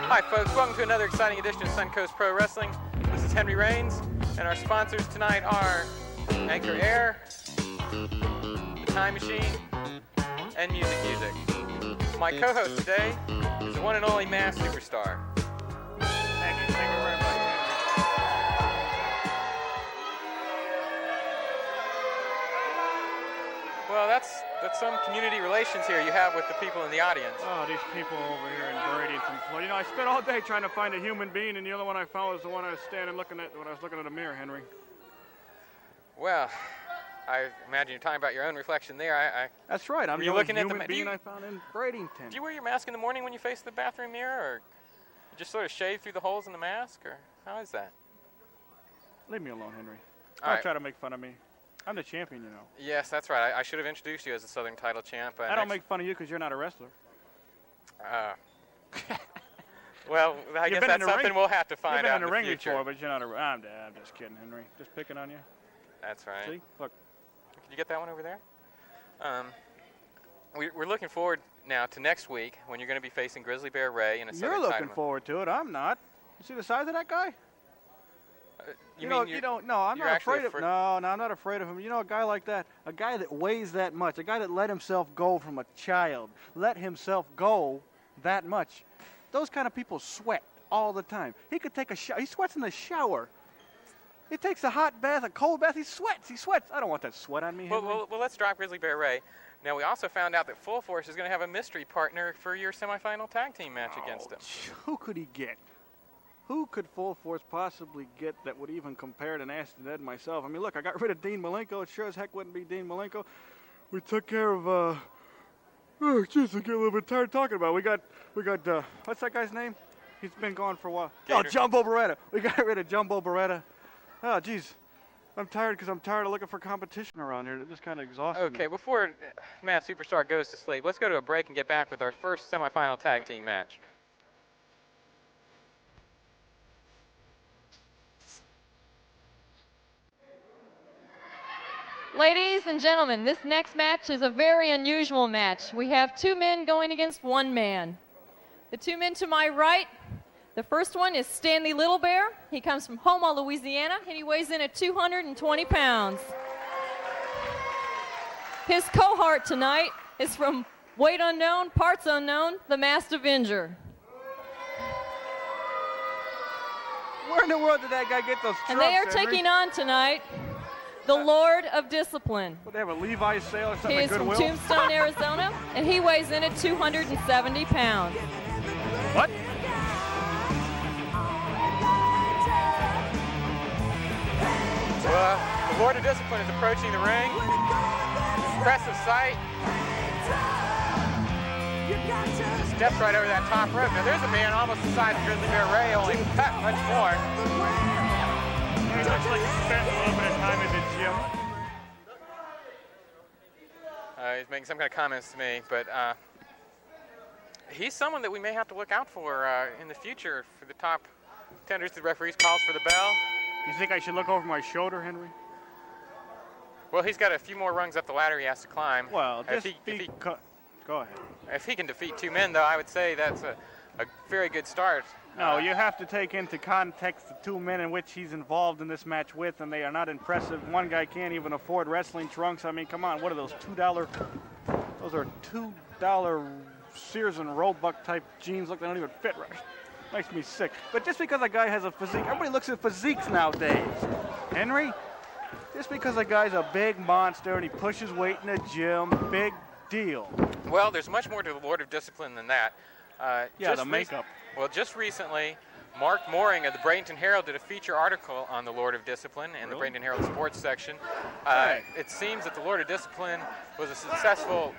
Hi folks, welcome to another exciting edition of Suncoast Pro Wrestling. This is Henry Raines, and our sponsors tonight are Anchor Air, The Time Machine, and Music. My co-host today is the one and only Mass Superstar. Thank you very much. Well, that's some community relations here you have with the people in the audience. Oh, these people over here in Bradenton. Well, you know, I spent all day trying to find a human being, and the other one I found was the one I was standing looking at when I was looking at the mirror, Henry. Well, I imagine you're talking about your own reflection there. That's right. I'm the looking at human being I found in Bradenton. Do you wear your mask in the morning when you face the bathroom mirror, or you just sort of shave through the holes in the mask, or how is that? Leave me alone, Henry. All Don't right. try to make fun of me. I'm the champion, you know. Yes, that's right. I should have introduced you as the Southern title champ. I don't make fun of you because you're not a wrestler. Well, I guess that's something we'll have to find out in the You've been in the ring future. before, but you're not a. I'm just kidding, Henry. Just picking on you. That's right. See? Look. Can you get that one over there? We're looking forward now to next week when you're going to be facing Grizzly Bear Ray in a Southern You're looking title. forward to it. I'm not. You see the size of that guy? No, I'm not afraid of him. No, I'm not afraid of him. You know, a guy like that, a guy that weighs that much, a guy that let himself go from a child, let himself go that much. Those kind of people sweat all the time. He could take a shower. He sweats in the shower. He takes a hot bath, a cold bath. He sweats. I don't want that sweat on me, Henry. Well, let's drop Grizzly Bear Ray. Now, we also found out that Full Force is going to have a mystery partner for your semifinal tag team match against him. Who could he get? Who could Full Force possibly get that would even compare to Nasty Ned and myself? I mean, look, I got rid of Dean Malenko. It sure as heck wouldn't be Dean Malenko. We took care of, oh, jeez, I get a little bit tired talking about it. We got, what's that guy's name? He's been gone for a while. Gator. Oh, Jumbo Beretta. We got rid of Jumbo Beretta. Oh, jeez. I'm tired because I'm tired of looking for competition around here. It just kind of exhausts me. Okay, before Matt Superstar goes to sleep, let's go to a break and get back with our first semifinal tag team match. Ladies and gentlemen, this next match is a very unusual match. We have two men going against one man. The two men to my right, the first one is Stanley Little Bear. He comes from Houma, Louisiana, and he weighs in at 220 pounds. His cohort tonight is from weight unknown, parts unknown, the Masked Avenger. Where in the world did that guy get those trucks, And they are Henry? taking on tonight the Lord of Discipline. What, they have a Levi's sale or something He at is from Goodwill? Tombstone, Arizona, and he weighs in at 270 pounds. What? Well, the Lord of Discipline is approaching the ring. Impressive sight. Steps right over that top rope. Now there's a man almost the size of Grizzly Bear Ray, only cut much more. He looks like he spent a little bit of time in the gym. He's making some kind of comments to me, but he's someone that we may have to look out for in the future for the top contenders. The referees calls for the bell. You think I should look over my shoulder, Henry? Well, he's got a few more rungs up the ladder he has to climb. Well, If just he- go ahead. If he can defeat two men, though, I would say that's a very good start. No, you have to take into context the two men in which he's involved in this match with, and they are not impressive. One guy can't even afford wrestling trunks. I mean, come on, what are those, $2? Those are $2 Sears and Roebuck type jeans. Look, they don't even fit right. Makes me sick. But just because a guy has a physique, everybody looks at physiques nowadays. Henry, just because a guy's a big monster and he pushes weight in the gym, big deal. Well, there's much more to the Lord of Discipline than that. Yeah, the makeup. Well, just recently, Mark Mooring of the Bradenton Herald did a feature article on the Lord of Discipline in the Bradenton Herald Sports section. It seems that the Lord of Discipline was a successful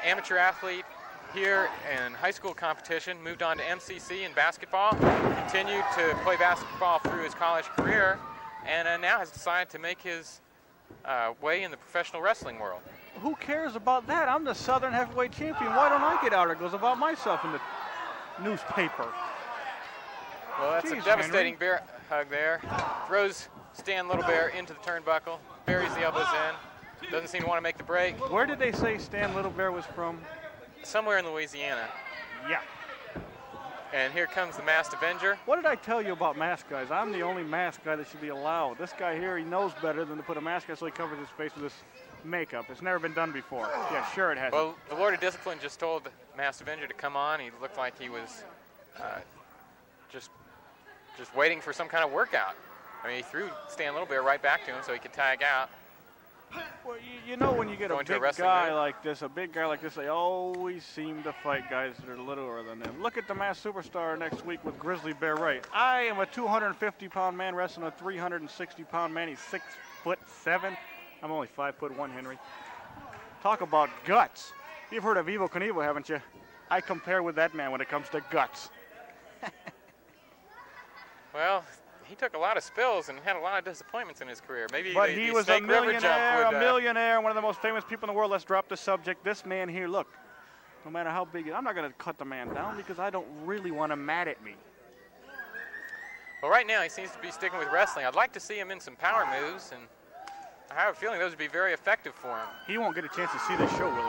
amateur athlete here in high school competition, moved on to MCC in basketball, continued to play basketball through his college career, and now has decided to make his way in the professional wrestling world. Who cares about that? I'm the Southern Heavyweight Champion. Why don't I get articles about myself in the newspaper? Well, that's Jeez, a devastating Henry. bear hug there. Throws Stan Little Bear into the turnbuckle, buries the elbows in. Doesn't seem to want to make the break. Where did they say Stan Little Bear was from? Somewhere in Louisiana. Yeah. And here comes the Masked Avenger. What did I tell you about masked guys? I'm the only masked guy that should be allowed. This guy here, he knows better than to put a mask on so he covers his face with this makeup. It's never been done before. Yeah, sure it hasn't. Well, the Lord of Discipline just told the Masked Avenger to come on. He looked like he was just waiting for some kind of workout. I mean, he threw Stan Littlebear right back to him so he could tag out. Well, you know when you get a big guy like this, they always seem to fight guys that are littler than them. Look at the Masked Superstar next week with Grizzly Bear Ray. I am a 250-pound man wrestling a 360-pound man. He's 6'7". I'm only 5'1", Henry. Talk about guts. You've heard of Evel Knievel, haven't you? I compare with that man when it comes to guts. Well, he took a lot of spills and had a lot of disappointments in his career. Maybe but he was a millionaire, one of the most famous people in the world. Let's drop the subject. This man here, look, no matter how big, I'm not going to cut the man down because I don't really want him mad at me. Well, right now he seems to be sticking with wrestling. I'd like to see him in some power moves, and I have a feeling those would be very effective for him. He won't get a chance to see this show, will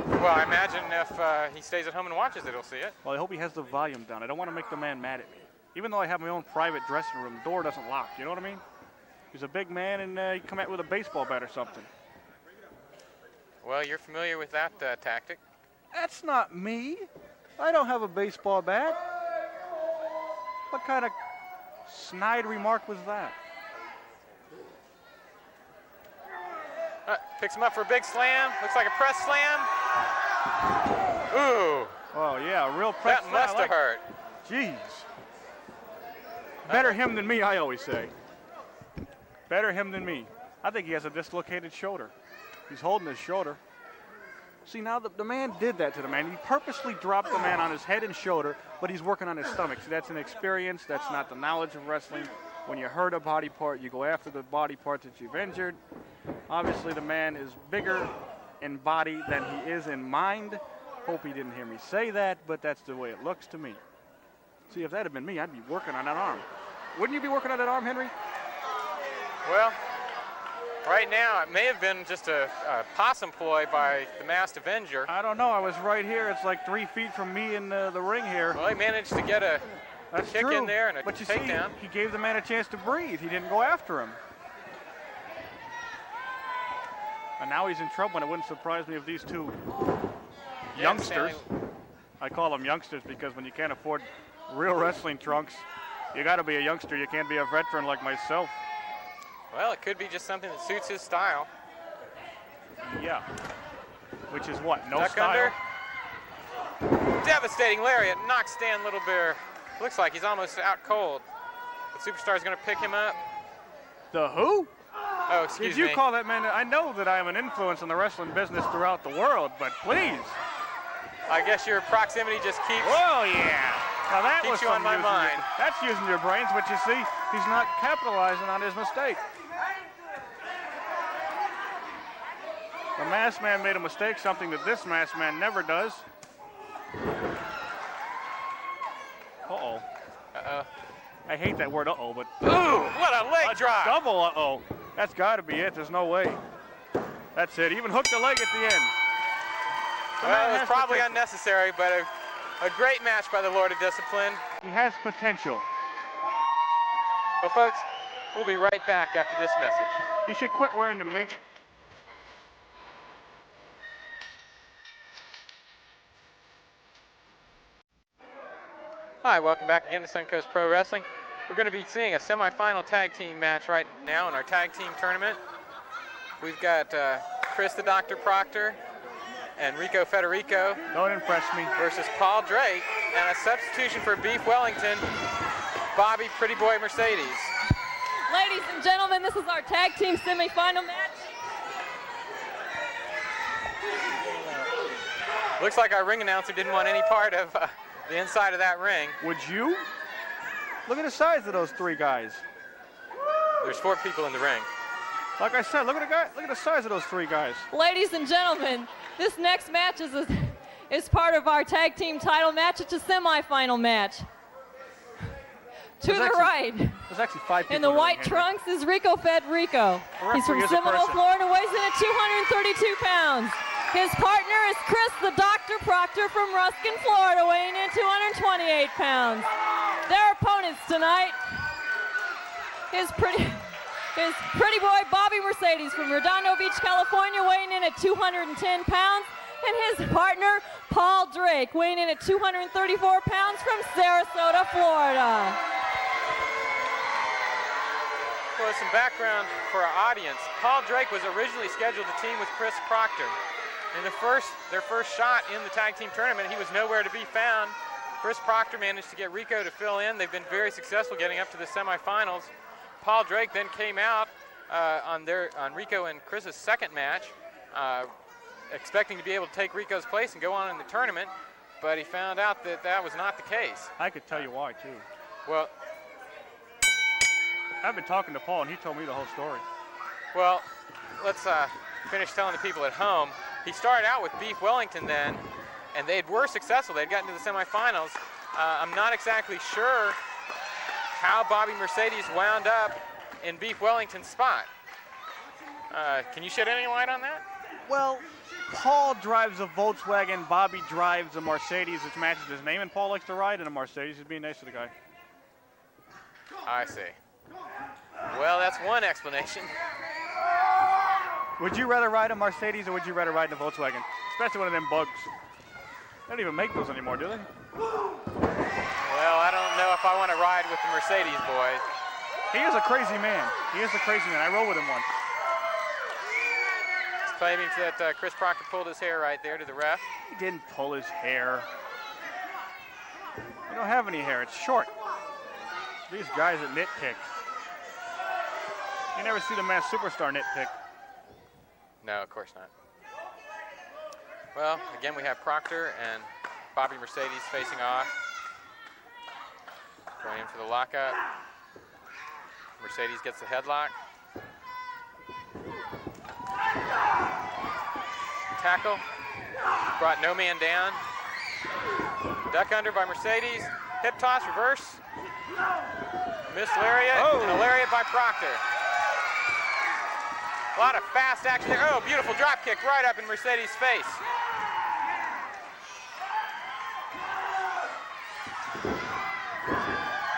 he? Well, I imagine if he stays at home and watches it, he'll see it. Well, I hope he has the volume down. I don't want to make the man mad at me. Even though I have my own private dressing room, the door doesn't lock. You know what I mean? He's a big man, and he'd come out with a baseball bat or something. Well, you're familiar with that tactic. That's not me. I don't have a baseball bat. What kind of snide remark was that? Picks him up for a big slam. Looks like a press slam. Ooh. Oh, yeah, a real press slam. That must have hurt. Jeez. Better him than me, I always say. Better him than me. I think he has a dislocated shoulder. He's holding his shoulder. See, now the man did that to the man. He purposely dropped the man on his head and shoulder, but he's working on his stomach. See, that's an experience. That's not the knowledge of wrestling. When you hurt a body part, you go after the body part that you've injured. Obviously, the man is bigger in body than he is in mind. Hope he didn't hear me say that, but that's the way it looks to me. See, if that had been me, I'd be working on that arm. Wouldn't you be working on that arm, Henry? Well, right now, it may have been just a possum ploy by the Masked Avenger. I don't know. I was right here. It's like 3 feet from me in the ring here. Well, he managed to get a kick in there and a but you takedown. See, he gave the man a chance to breathe. He didn't go after him. And now he's in trouble, and it wouldn't surprise me if these two youngsters, I call them youngsters because when you can't afford real wrestling trunks, you got to be a youngster. You can't be a veteran like myself. Well, it could be just something that suits his style. Yeah. Which is what? No Duck style? Under. Devastating lariat knocks Stan Littlebear. Looks like he's almost out cold. The Superstar's going to pick him up. The who? Oh, excuse me. Did you call that man? I know that I am an influence in the wrestling business throughout the world, but please. I guess your proximity just keeps. Oh, yeah. Now that was you on my mind. That's using your brains, but you see, he's not capitalizing on his mistake. The masked man made a mistake, something that this masked man never does. Uh-oh. Uh-oh. I hate that word uh-oh, but... Ooh, what a leg drop. Double uh-oh. That's got to be it. There's no way. That's it. Even hooked the leg at the end. Well, it was probably unnecessary, but a great match by the Lord of Discipline. He has potential. Well, folks, we'll be right back after this message. You should quit wearing the mink. Hi, welcome back again to Suncoast Pro Wrestling. We're going to be seeing a semifinal tag team match right now in our tag team tournament. We've got Chris the Dr. Proctor and Rico Federico. Don't impress me. Versus Paul Drake, and a substitution for Beef Wellington, Bobby Pretty Boy Mercedes. Ladies and gentlemen, this is our tag team semifinal match. Looks like our ring announcer didn't want any part of the inside of that ring. Would you? Look at the size of those three guys. There's 4 people in the ring. Like I said, look at the size of those 3 guys. Ladies and gentlemen, this next match is part of our tag team title match. It's a semifinal match. To the right. There's actually 5 people in the white trunks is Rico Federico. He's from Seminole, Florida, weighs in at 232 pounds. His partner is Chris the Dr. Proctor from Ruskin, Florida, weighing in 228 pounds. Their opponents tonight, his pretty boy Bobby Mercedes from Redondo Beach, California, weighing in at 210 pounds, and his partner Paul Drake, weighing in at 234 pounds from Sarasota, Florida. Well, some background for our audience. Paul Drake was originally scheduled to team with Chris Proctor. In their first shot in the tag team tournament, he was nowhere to be found. Chris Proctor managed to get Rico to fill in. They've been very successful getting up to the semifinals. Paul Drake then came out on Rico and Chris's second match, expecting to be able to take Rico's place and go on in the tournament, but he found out that that was not the case. I could tell you why, too. Well, I've been talking to Paul, and he told me the whole story. Well, let's finish telling the people at home. He started out with Beef Wellington then, and they were successful. They'd gotten to the semifinals. I'm not exactly sure how Bobby Mercedes wound up in Beef Wellington's spot. Can you shed any light on that? Well, Paul drives a Volkswagen, Bobby drives a Mercedes, which matches his name, and Paul likes to ride in a Mercedes. He's being nice to the guy. I see. Well, that's one explanation. Would you rather ride a Mercedes or would you rather ride in a Volkswagen? Especially one of them bugs. They don't even make those anymore, do they? Well, I don't know if I want to ride with the Mercedes boys. He is a crazy man. He is a crazy man. I rode with him once. He's claiming that Chris Proctor pulled his hair right there to the ref. He didn't pull his hair. You don't have any hair. It's short. These guys that nitpick. You never see the Masked Superstar nitpick. No, of course not. Well, again, we have Proctor and Bobby Mercedes facing off. Going in for the lockout. Mercedes gets the headlock. Tackle. Brought no man down. Duck under by Mercedes. Hip toss, reverse. Miss lariat, and a lariat by Proctor. A lot of fast action there. Oh, beautiful drop kick right up in Mercedes' face.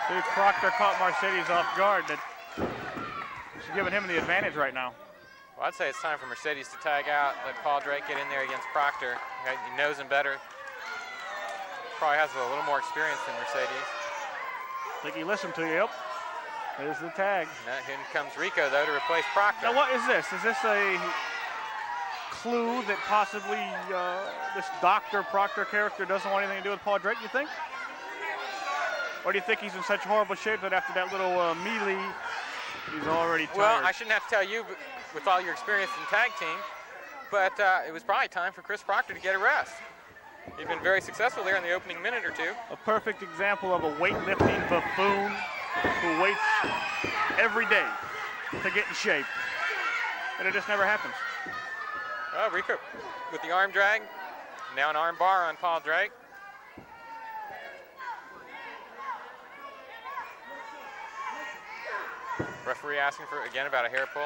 See, Proctor caught Mercedes off guard. She's giving him the advantage right now. Well, I'd say it's time for Mercedes to tag out, let Paul Drake get in there against Proctor. He knows him better. Probably has a little more experience than Mercedes. Think he listened to you. Yep. There's the tag. Now, here comes Rico, though, to replace Proctor. Now, what is this? Is this a clue that possibly this Dr. Proctor character doesn't want anything to do with Paul Drake, you think? Or do you think he's in such horrible shape that after that little melee, he's already tired? Well, I shouldn't have to tell you, with all your experience in tag team, but it was probably time for Chris Proctor to get a rest. He'd been very successful there in the opening minute or two. A perfect example of a weightlifting buffoon who waits every day to get in shape. And it just never happens. Well, Rico with the arm drag. Now an arm bar on Paul Drake. Referee asking for, again, about a hair pull.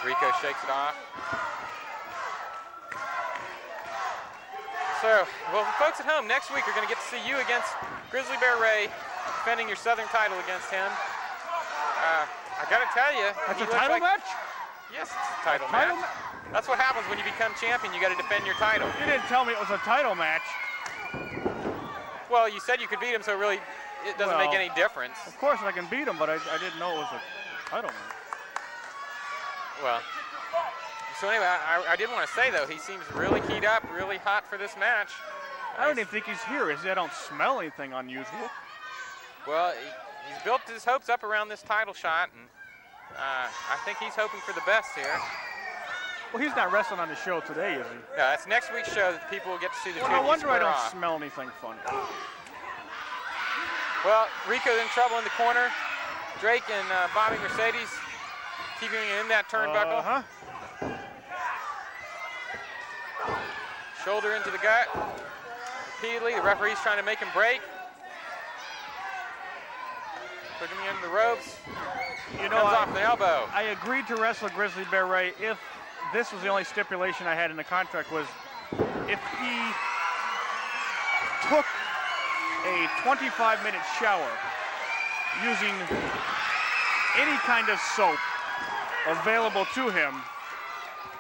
Rico shakes it off. So, well, folks at home, next week we're going to get to see you against Grizzly Bear Ray, defending your Southern title against him. I got to tell you. That's a title match? Yes, it's a title match. That's what happens when you become champion. You got to defend your title. You didn't tell me it was a title match. Well, you said you could beat him, so really it doesn't make any difference. Of course I can beat him, but I didn't know it was a title match. Well, so anyway, I did want to say, though, he seems really keyed up, really hot for this match. I don't even think he's here. I don't smell anything unusual. Well, he's built his hopes up around this title shot, and I think he's hoping for the best here. Well, he's not wrestling on the show today, is he? No, that's next week's show that people will get to see the two Well, of no you wonder I square don't off. smell anything funny. Well, Rico's in trouble in the corner. Drake and Bobby Mercedes keeping him in that turnbuckle. Uh-huh. Shoulder into the gut. Repeatedly, the referee's trying to make him break. Put him in the ropes. You know, Comes off the elbow. I agreed to wrestle Grizzly Bear Ray if this was the only stipulation I had in the contract was if he took a 25-minute shower using any kind of soap available to him.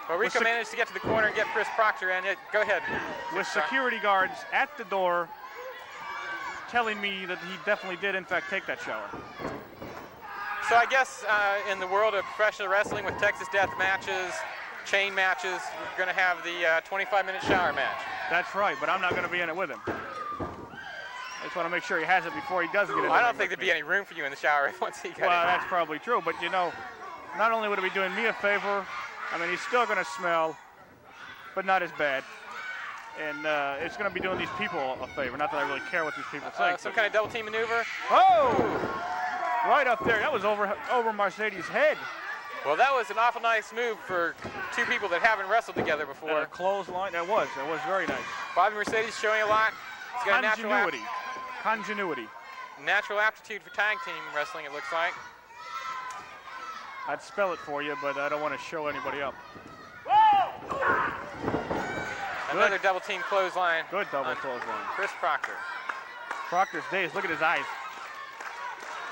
Well, Rico managed to get to the corner and get Chris Proctor in. Go ahead. With security guards at the door telling me that he definitely did, in fact, take that shower. So I guess in the world of professional wrestling with Texas death matches, chain matches, we're going to have the 25-minute shower match. That's right, but I'm not going to be in it with him. I just want to make sure he has it before he does get in it. Well, I don't think there'd be any room for you in the shower once he got in. Well, that's probably true, but you know, not only would it be doing me a favor, I mean, he's still going to smell, but not as bad. And it's going to be doing these people a favor. Not that I really care what these people think. Some kind of double team maneuver. Oh! Right up there. That was over Mercedes' head. Well, that was an awful nice move for two people that haven't wrestled together before. A clothesline. That was very nice. Bobby Mercedes showing a lot. He's got Continuity. Natural aptitude for tag team wrestling, it looks like. I'd spell it for you, but I don't want to show anybody up. Another double team clothesline. Good double clothesline. Chris Proctor. Proctor's days. Look at his eyes.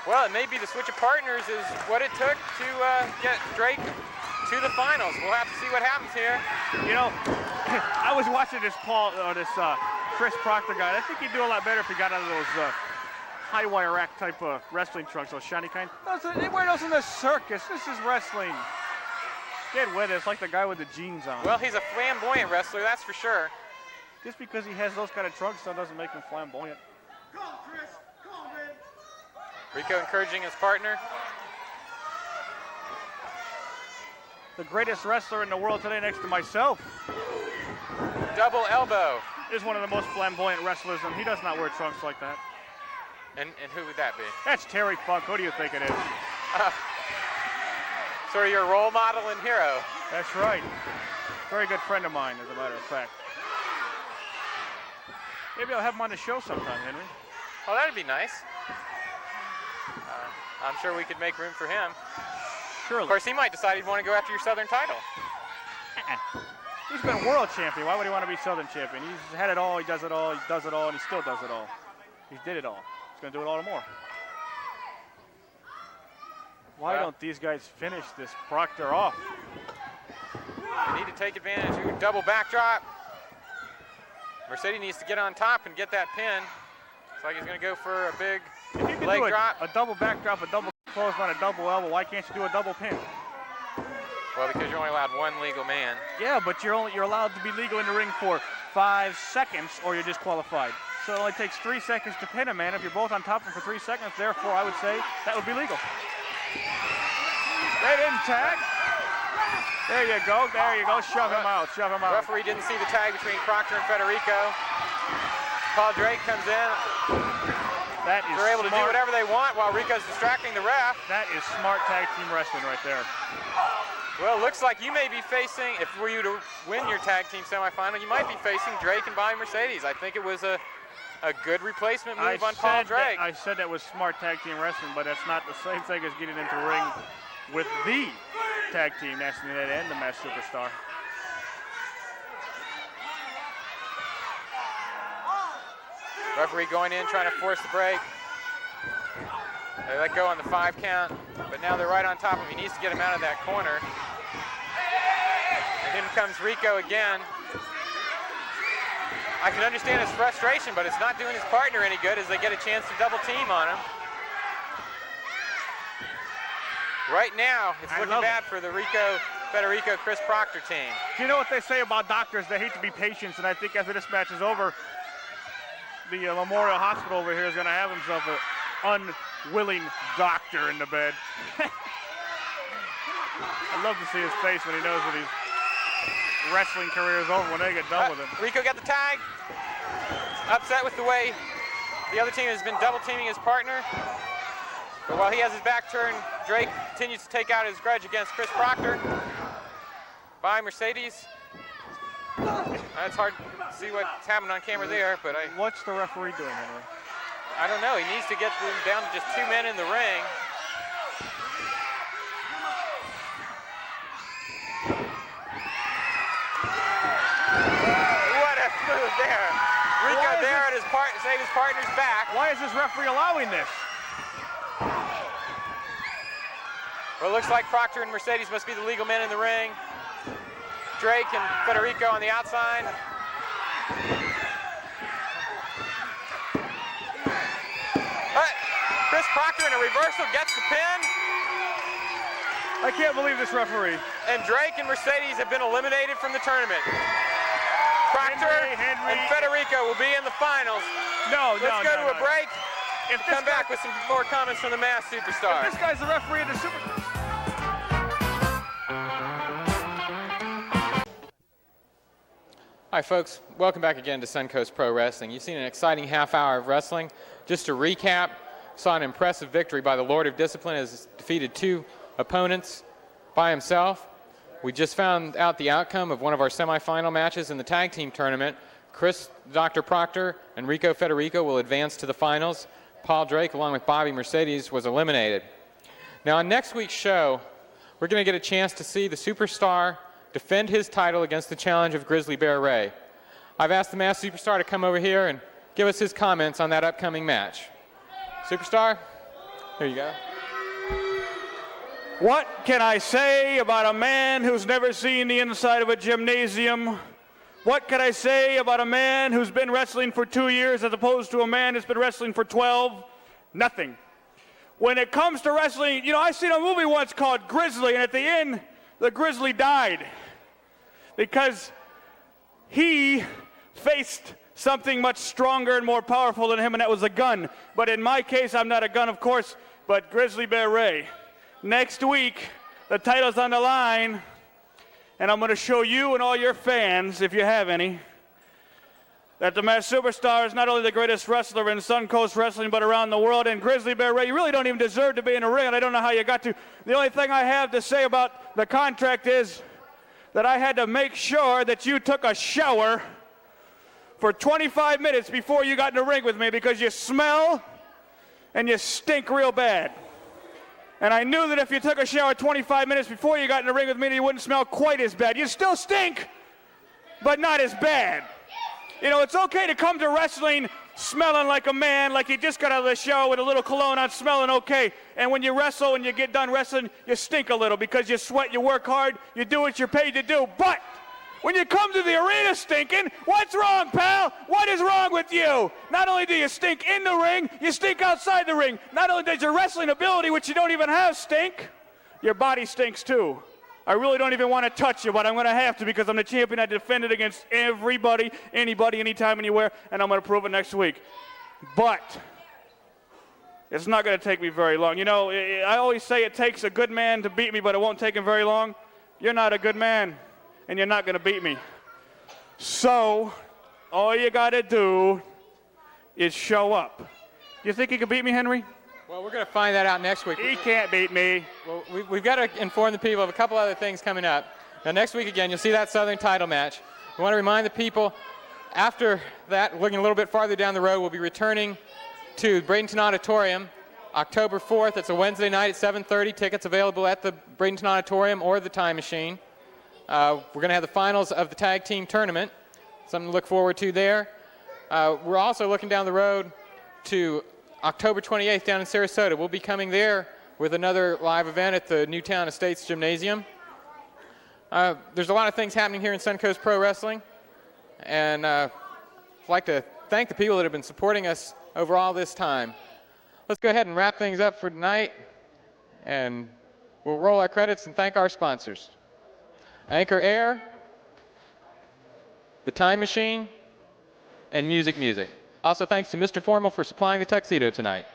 Well, it may be the switch of partners is what it took to get Drake to the finals. We'll have to see what happens here. You know, I was watching this Chris Proctor guy. I think he'd do a lot better if he got out of those high wire rack type of wrestling trunks, those shiny kind. They wear those in the circus. This is wrestling. Get with it. It's like the guy with the jeans on. Well, he's a flamboyant wrestler, that's for sure. Just because he has those kind of trunks still doesn't make him flamboyant. Come on, Chris. Come on, man. Rico encouraging his partner. The greatest wrestler in the world today next to myself. Double elbow. Is one of the most flamboyant wrestlers, and he does not wear trunks like that. And who would that be? That's Terry Funk. Who do you think it is? Sort of your role model and hero. That's right. Very good friend of mine, as a matter of fact. Maybe I'll have him on the show sometime, Henry. Oh, that'd be nice. I'm sure we could make room for him. Surely. Of course, he might decide he'd want to go after your Southern title. He's been world champion. Why would he want to be Southern champion? He's had it all, he does it all, and he still does it all. He did it all. He's going to do it all more. Why don't these guys finish this Proctor off? They need to take advantage. Ooh, double backdrop. Mercedes needs to get on top and get that pin. Looks like he's going to go for a big leg drop. A double backdrop, a double clothesline, a double elbow. Why can't you do a double pin? Well, because you're only allowed one legal man. Yeah, but you're allowed to be legal in the ring for 5 seconds, or you're disqualified. So it only takes 3 seconds to pin a man. If you're both on top of him for 3 seconds, therefore, I would say that would be legal. They didn't tag. There you go. Shove him out. Referee didn't see the tag between Proctor and Federico. Paul Drake comes in. That is They're able to do whatever they want while Rico's distracting the ref. That is smart tag team wrestling right there. Well, it looks like you may be facing, if were you to win your tag team semifinal, you might be facing Drake and Bobby Mercedes. I think it was a good replacement move on Paul Drake. I said that was smart tag team wrestling, but that's not the same thing as getting into ring with the tag team, National United and the Masked Superstar. Referee going in, trying to force the break. They let go on the 5 count, but now they're right on top of him. He needs to get him out of that corner. And in comes Rico again. I can understand his frustration, but it's not doing his partner any good as they get a chance to double team on him. Right now, it's looking bad for the Rico Federico Chris Proctor team. You know what they say about doctors? They hate to be patients, and I think after this match is over, the Memorial Hospital over here is going to have himself an unwilling doctor in the bed. I'd love to see his face when he knows that his wrestling career is over, when they get done with him. Rico got the tag. Upset with the way the other team has been double teaming his partner. But while he has his back turned, Drake continues to take out his grudge against Chris Proctor. By Mercedes. It's hard to see what's happening on camera there, but What's the referee doing, Henry? I don't know. He needs to get them down to just 2 men in the ring. move there. Rico there at save his partner's back. Why is this referee allowing this? Well, it looks like Proctor and Mercedes must be the legal men in the ring. Drake and Federico on the outside. But Chris Proctor in a reversal gets the pin. I can't believe this referee. And Drake and Mercedes have been eliminated from the tournament. Proctor and Federico will be in the finals. Let's go to a break and come back with some more comments from the Masked Superstar. If this guy's the referee of the Super... Hi folks, welcome back again to Suncoast Pro Wrestling. You've seen an exciting half hour of wrestling. Just to recap, saw an impressive victory by the Lord of Discipline as defeated 2 opponents by himself. We just found out the outcome of one of our semifinal matches in the tag team tournament. Dr. Proctor and Rico Federico will advance to the finals. Paul Drake, along with Bobby Mercedes, was eliminated. Now on next week's show, we're going to get a chance to see the Superstar defend his title against the challenge of Grizzly Bear Ray. I've asked the Masked Superstar to come over here and give us his comments on that upcoming match. Superstar, here you go. What can I say about a man who's never seen the inside of a gymnasium? What can I say about a man who's been wrestling for 2 years as opposed to a man who's been wrestling for 12? Nothing. When it comes to wrestling, you know, I seen a movie once called Grizzly, and at the end, the Grizzly died because he faced something much stronger and more powerful than him, and that was a gun. But in my case, I'm not a gun, of course, but Grizzly Bear Ray. Next week, the title's on the line, and I'm going to show you and all your fans, if you have any, that the Masked Superstar is not only the greatest wrestler in Suncoast Wrestling, but around the world. And Grizzly Bear Ray, you really don't even deserve to be in a ring, and I don't know how you got to. The only thing I have to say about the contract is that I had to make sure that you took a shower for 25 minutes before you got in the ring with me, because you smell and you stink real bad. And I knew that if you took a shower 25 minutes before you got in the ring with me, you wouldn't smell quite as bad. You still stink, but not as bad. You know, it's okay to come to wrestling smelling like a man, like you just got out of the shower with a little cologne on, smelling okay. And when you wrestle and you get done wrestling, you stink a little because you sweat, you work hard, you do what you're paid to do. But when you come to the arena stinking, what's wrong, pal? What is wrong with you? Not only do you stink in the ring, you stink outside the ring. Not only does your wrestling ability, which you don't even have, stink, your body stinks too. I really don't even want to touch you, but I'm going to have to because I'm the champion. I defend it against everybody, anybody, anytime, anywhere, and I'm going to prove it next week. But it's not going to take me very long. You know, I always say it takes a good man to beat me, but it won't take him very long. You're not a good man, and you're not going to beat me. So all you got to do is show up. You think he can beat me, Henry? Well, we're going to find that out next week. He can't beat me. Well, we've got to inform the people of a couple other things coming up. Now, next week, again, you'll see that Southern title match. We want to remind the people, after that, looking a little bit farther down the road, we'll be returning to Bradenton Auditorium October 4th. It's a Wednesday night at 7:30. Tickets available at the Bradenton Auditorium or the Time Machine. We're going to have the finals of the tag team tournament. Something to look forward to there. We're also looking down the road to October 28th down in Sarasota. We'll be coming there with another live event at the Newtown Estates Gymnasium. There's a lot of things happening here in Suncoast Pro Wrestling, and I'd like to thank the people that have been supporting us over all this time. Let's go ahead and wrap things up for tonight, and we'll roll our credits and thank our sponsors. Anchor Air, the Time Machine, and Music. Also thanks to Mr. Formal for supplying the tuxedo tonight.